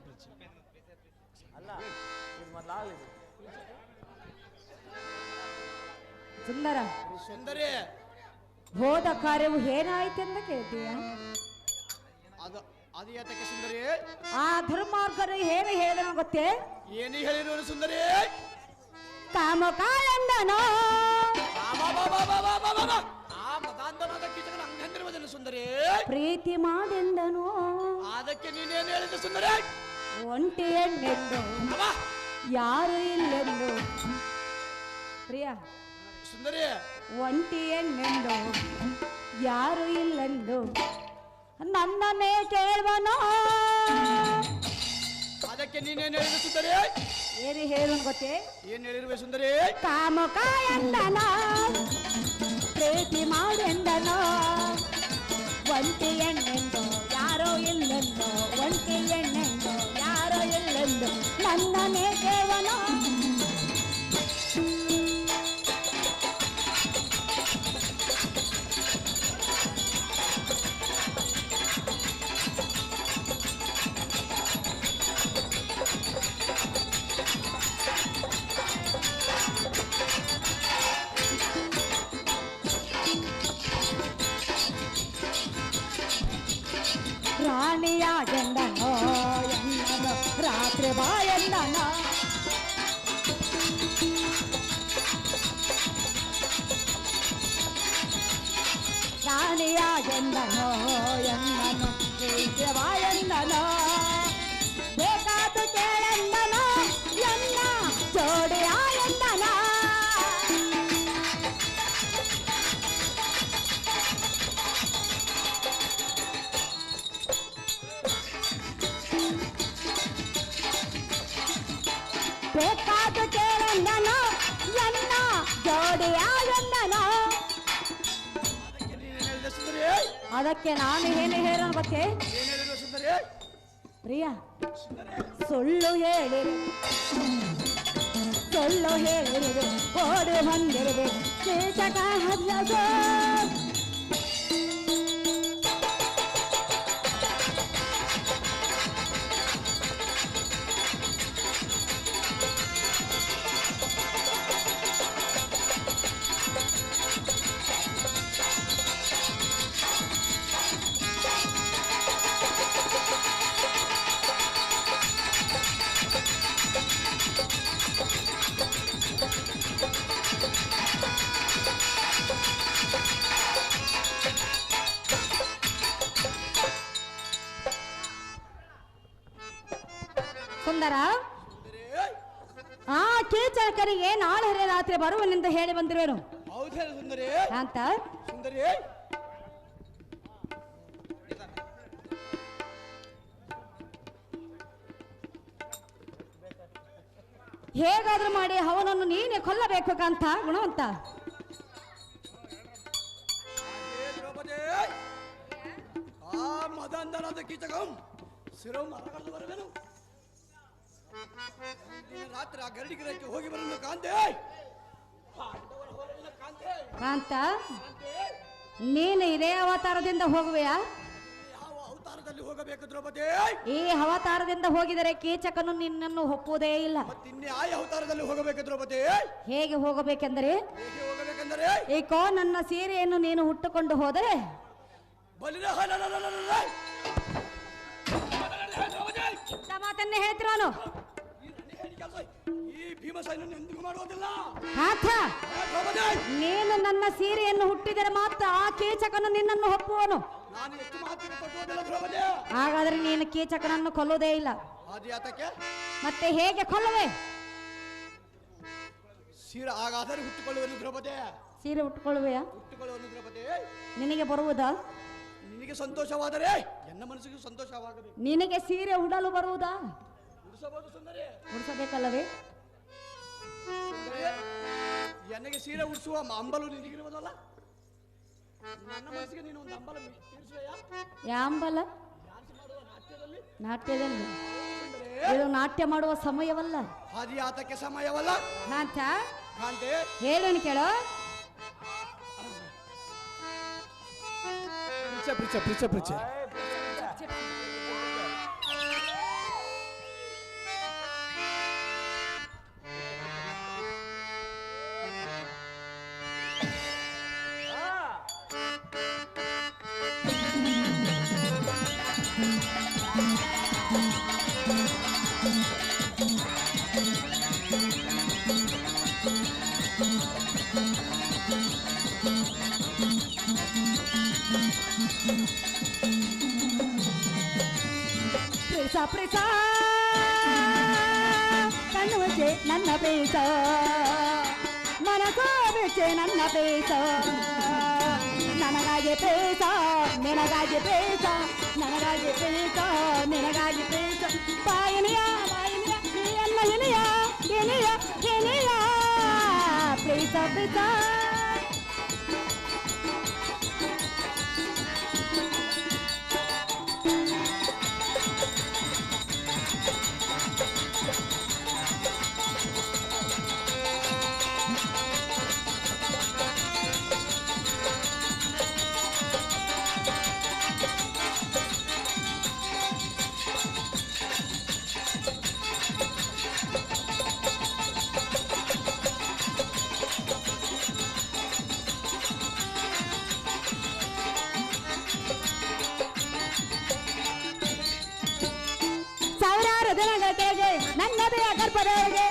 ಪ್ರೀಚೆ ಅಲ್ಲ ಮೊದಲಾಗಲಿ ಸುಂದರ ಸುಂದರಿ ಹೋದ ಕಾರ್ಯವು ಏನಾಯ್ತೆಂದು ಕೇಳ್ತೀಯ? ಅದು ಅದು ಯಾತಕ್ಕೆ ಸುಂದರಿ? ಆ ಧರ್ಮಾರ್ಗರು ಏನು ಹೇಳಿದನೋ ಗೊತ್ತೇ? ಏನು ಹೇಳಿರೋನು ಸುಂದರಿ? ಕಾಮಕಾಯಂದನೋ ಆ ಮತಾಂಧನಾದ ಕೀಚಕನ ಹಂಗಂದಿರುವುದನ್ನು ಸುಂದರಿ ಪ್ರೀತಿ ಮಾಡೆಂದನು. ಅದಕ್ಕೆ ನೀನೇನು ಹೇಳಿದ ಸುಂದರಿ? ಒಂಟಿ ಹೆಣ್ಣೆಂದು ಯಾರು ಇಲ್ಲೆಂದು. ಪ್ರಿಯ ಸುಂದರಿ ಒಂಟಿ ಹೆಣ್ಣೆಂದು ಯಾರು ಇಲ್ಲೆಂದು ನನ್ನನ್ನೇ ಕೇಳುವನೋ. ಅದಕ್ಕೆ ನೀನೇನು ಹೇಳಿದ ಸುಂದರಿ? ಏನು ಹೇಳು ಗೊತ್ತೇ? ಏನು ಹೇಳಿರುವೆ ಸುಂದರಿ? ಕಾಮಕಾಯಂದನ ಪ್ರೀತಿ ಮಾಡೆಂದನೋ. ಒಂಟಿ ಹೆಣ್ಣೆಂದು ಯಾರೋ ಇಲ್ಲೆಂದು, ಒಂಟಿ ಹೆಣ್ಣೆಂದು ಯಾರೋ ಇಲ್ಲೆಂದು ನನ್ನನ್ನೇ ಕೇಳುವನೋ. ರಾಣಿಯಾಗೆಂದನೋ ಎನ್ನನು ರಾತ್ರಿ ಬಾಯೆಂದನೋ. ರಾಣಿಯಾಗೆಂದನೋ ಎನ್ನನು ರಾತ್ರಿ ಬಾಯೆಂದನೋ. ಬೇಕಾದು ಕೇಳೆಂದನೋ ಎನ್ನ ಜೋಡಿಯಾಯೆಂದನೋ. ಬೇಕಾದು ಕೇಳೆಂದನೋ ಎನ್ನ ಜೋಡಿಯಾಯೆಂದನೋ. ಅದಕ್ಕೆ ನಾನು ಏನು ಹೇಳೋಣ ಬಗ್ಗೆ? ಏನು ಹೇಳಿರುವ ಸುಂದರಿ? ಪ್ರಿಯ ಸುಳ್ಳು ಹೇಳಿರು, ಸುಳ್ಳು ಹೇಳಿರುವೆ ಓಡಿ ಬಂದಿರುವೆ ಕೀಚಕ ಹಲ್ಲದು. ಸುಂದರ ಆ ಕೀಚಕನಿಗೆ ನಾಳೆ ರಾತ್ರಿ ಬರುವನೆಂದು ಹೇಳಿ ಬಂದಿರುವೆನು. ಹೌದೇ ಸುಂದರಿ? ಅಂತ ಸುಂದರಿ ಹೇಗಾದ್ರೂ ಮಾಡಿ ಅವನನ್ನು ನೀನೇ ಕೊಲ್ಲಬೇಕು ಕಾಂತ ಗುಣವಂತ. ಆ ಮದಂಧನಾದ ಕೀಚಕಂ ಶಿರವು ಮರಗಡೆದು ಬರುವೆನು. ರಾತ್ರಿ ಆ ಗರಡಿಗಿರಕ್ಕೆ ಹೋಗಿ ಬರಲು ಕಾಂತೆ. ಕಾಂತ ನೀನು ಇದೇ ಅವತಾರದಿಂದ ಹೋಗುವೆಯಾ? ಯಾವ ಅವತಾರದಲ್ಲಿ ಹೋಗಬೇಕು ದ್ರೌಪದಿ? ಈ ಅವತಾರದಿಂದ ಹೋಗಿದರೆ ಕೀಚಕನು ನಿನ್ನನ್ನು ಒಪ್ಪುವುದೇ ಇಲ್ಲ. ಮತ್ತಿನ್ನೇ ಆ ಅವತಾರದಲ್ಲಿ ಹೋಗಬೇಕು ದ್ರೌಪದಿ? ಹೇಗೆ ಹೋಗಬೇಕೆಂದರೆ ಹೇಗೆ ಹೋಗಬೇಕೆಂದರೆ ಏಕೋ ನನ್ನ ಸೀರೆಯನ್ನು ನೀನು ಹುಟ್ಟುಕೊಂಡು ಹೋದರೆ ಇಂಥ ಮಾತನ್ನೇ ಹೇಳ್ತಿರೋನು. ಈ ಭೀಮಸೇನನ್ನು ಎಂದಿಗೂ ಮಾಡುವುದಿಲ್ಲ. ನೀನು ನನ್ನ ಸೀರೆಯನ್ನು ಹುಟ್ಟಿದರೆ ಮಾತ್ರ ಆ ಕೀಚಕನು ನಿನ್ನನ್ನು ಒಪ್ಪುವನು. ನಾನು ಎಷ್ಟು ಮಾತಿಗೆ ಕೊಟ್ಟುವುದಿಲ್ಲ ದ್ರೌಪದಿ. ಹಾಗಾದ್ರೆ ನೀನು ಕೀಚಕನನ್ನು ಕೊಲ್ಲುವುದೇ ಇಲ್ಲ. ಅದು ಯಾತಕ್ಕೆ? ಮತ್ತೆ ಹೇಗೆ ಕೊಲ್ಲುವೆ? ಸೀರೆ ಹಾಗಾದರೆ ಹುಟ್ಟುಕೊಳ್ಳುವನು ದ್ರೌಪದಿ. ಸೀರೆ ಉಟ್ಕೊಳ್ಳುವೆಯಾ? ಹುಟ್ಟುಕೊಳ್ಳುವನು ದ್ರೌಪದಿ. ನಿನಗೆ ಬರುವುದಾ? ನಿನಗೆ ಸಂತೋಷವಾದರೆ ಎನ್ನ ಮನಸ್ಸಿಗೆ ಸಂತೋಷವಾಗಬೇಕು. ನಿನಗೆ ಸೀರೆ ಉಡಲು ಬರುವುದಾ? ಉಡಿಸಬಹುದು ಸುಂದರಿ. ಉಡಿಸಬೇಕಲ್ಲವೇ? ನನಗೆ ಸೀರೆ ಉಡಿಸುವ ಅಂಬಲು ನಿನಗಿರುವುದಲ್ಲ. ನನ್ನ ಮನಸ್ಸಿಗೆ ನೀನು ಒಂದು ಅಂಬಲ ತೀರಿಸುವೆಯಾ? ಯಾಂಬಲ ನಾಟ್ಯದಲ್ಲಿ ಇದು ನಾಟ್ಯ ಮಾಡುವ ಸಮಯವಲ್ಲ. ಅದು ಯಾತಕ್ಕೆ ಸಮಯವಲ್ಲ? ಕಾಂತ ಕಾಂತೆ ಹೇಳೋಣ ಕೇಳೋ. ಪ್ರಿಚ ಪ್ರಿಚ ಪ್ರಿಚ ಪ್ರಿಚ ಪ್ರೀಸ ಪ್ರೀಸ ಕಣ್ಣು ಮುಚ್ಚೆ ನನ್ನ ಪ್ರೀಸ ಮನಸೋ ಬಿಚ್ಚೆ ನನ್ನ ಪ್ರೀಸ ನನಗಾಗಿ ಪ್ರೀಸ ನಿನಗಾಗಿ ಪ್ರೀಸ ನನಗಾಗಿ ಪ್ರೀಸ ನಿನಗಾಗಿ ಪ್ರೀಸ ಬಾಯಿನಿಯ ಬಾಯಿನಿಯ ನೀಯನ್ನ ಎನೆಯ ಎನೆಯ ಎನೆಯ ಪ್ರೀಸ ಪ್ರೀಸ ಸಾವಿರಾರು ದಿನಗಳ ಕೆಳಗೆ ನನ್ನ ದೇಹ ಗರ್ಭದೊಳಗೆ